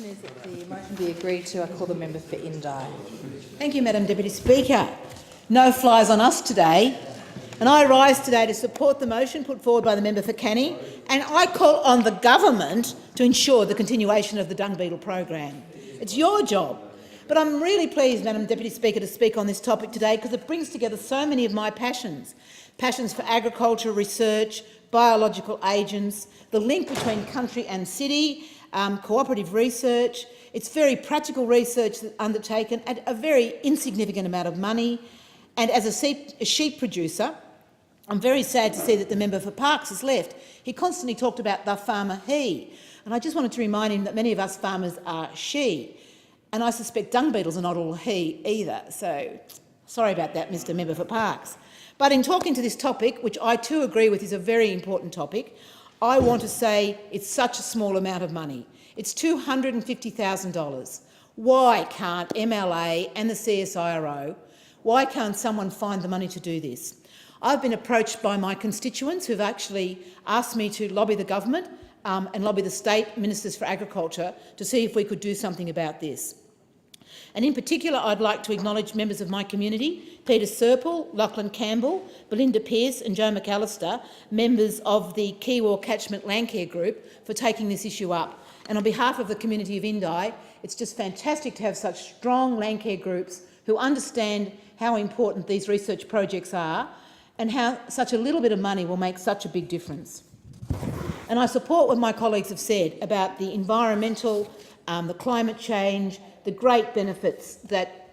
motion is that the motion be agreed to. I call the member for Indi. Thank you, Madam Deputy Speaker. No flies on us today, and I rise today to support the motion put forward by the member for Canning, and I call on the government to ensure the continuation of the dung beetle program. It's your job. But I'm really pleased, Madam Deputy Speaker, to speak on this topic today because it brings together so many of my passions for agriculture, research, biological agents, the link between country and city, cooperative research. It's very practical research that's undertaken at a very insignificant amount of money. And as a sheep producer, I'm very sad to see that the member for Parkes has left. He constantly talked about the farmer he, and I just wanted to remind him that many of us farmers are she. And I suspect dung beetles are not all he either, so sorry about that, Mr Member for Parkes. But in talking to this topic, which I too agree with is a very important topic, I want to say it's such a small amount of money. It's $250,000. Why can't MLA and the CSIRO, why can't someone find the money to do this? I've been approached by my constituents who've actually asked me to lobby the government and lobby the state ministers for agriculture to see if we could do something about this. And in particular, I'd like to acknowledge members of my community, Peter Serple, Lachlan Campbell, Belinda Pearce and Joe McAllister, members of the Kiwar Catchment Landcare Group, for taking this issue up. And on behalf of the community of Indi, it's just fantastic to have such strong landcare groups who understand how important these research projects are and how such a little bit of money will make such a big difference. And I support what my colleagues have said about the environmental, the climate change, the great benefits that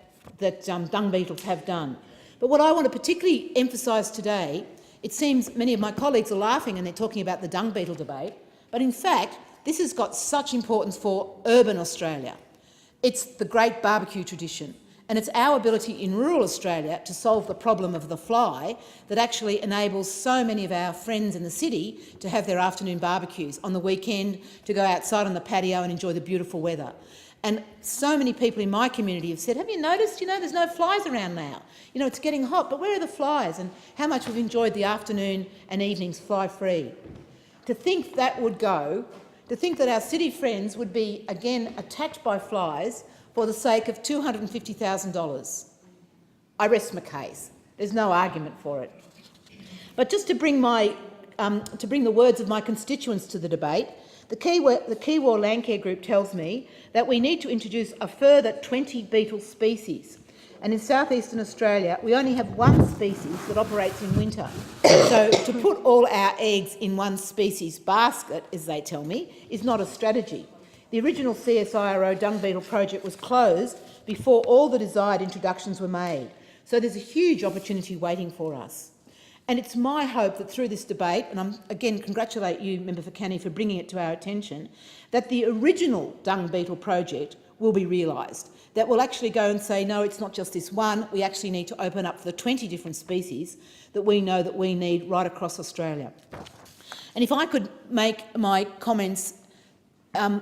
dung beetles have done. But what I want to particularly emphasise today, it seems many of my colleagues are laughing and they're talking about the dung beetle debate, but in fact this has got such importance for urban Australia. It's the great barbecue tradition, and it's our ability in rural Australia to solve the problem of the fly that actually enables so many of our friends in the city to have their afternoon barbecues on the weekend, to go outside on the patio and enjoy the beautiful weather. And so many people in my community have said, have you noticed, there's no flies around now? It's getting hot, but where are the flies? And how much we've enjoyed the afternoon and evenings fly-free. To think that would go, to think that our city friends would be again attacked by flies for the sake of $250,000. I rest my case. There's no argument for it. But just to bring the words of my constituents to the debate, the Kiwar Landcare Group tells me that we need to introduce a further 20 beetle species. And in southeastern Australia, we only have one species that operates in winter. So to put all our eggs in one species basket, as they tell me, is not a strategy. The original CSIRO dung beetle project was closed before all the desired introductions were made. So there's a huge opportunity waiting for us. And it's my hope that through this debate, and I again congratulate you, Member for Canning, for bringing it to our attention, that the original dung beetle project will be realised, that we'll actually go and say, no, it's not just this one, we actually need to open up for the 20 different species that we know that we need right across Australia. And if I could make my comments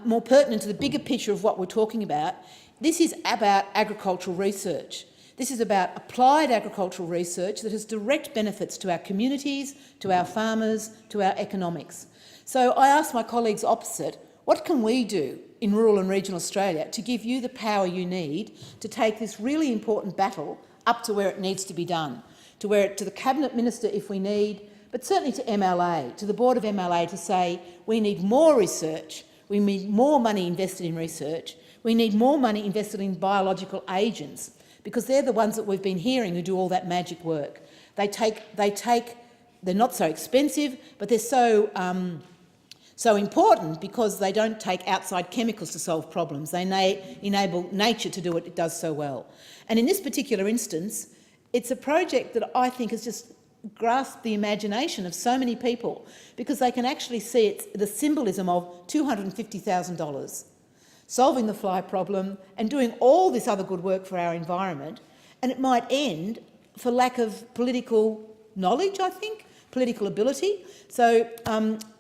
more pertinent to the bigger picture of what we're talking about, this is about agricultural research. This is about applied agricultural research that has direct benefits to our communities, to our farmers, to our economics. So I ask my colleagues opposite, what can we do in rural and regional Australia to give you the power you need to take this really important battle up to where it needs to be done, to the Cabinet Minister if we need, but certainly to MLA, to the Board of MLA to say we need more research, we need more money invested in research, we need more money invested in biological agents, because they're the ones that we've been hearing who do all that magic work. They're not so expensive, but they're so important because they don't take outside chemicals to solve problems. They enable nature to do what it does so well. And in this particular instance, it's a project that I think has just grasped the imagination of so many people because they can actually see the symbolism of $250,000. Solving the fly problem and doing all this other good work for our environment, and it might end for lack of political knowledge, I think, political ability. So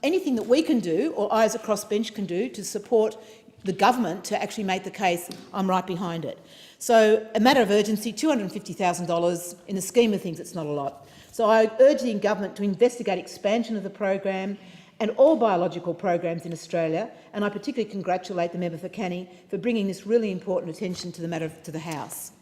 anything that we can do, or Eyes Across Bench can do, to support the government to actually make the case, I'm right behind it. So a matter of urgency, $250,000, in the scheme of things it's not a lot. So I urge the government to investigate expansion of the program and all biological programs in Australia, and I particularly congratulate the member for Canning for bringing this really important attention to the matter to the House.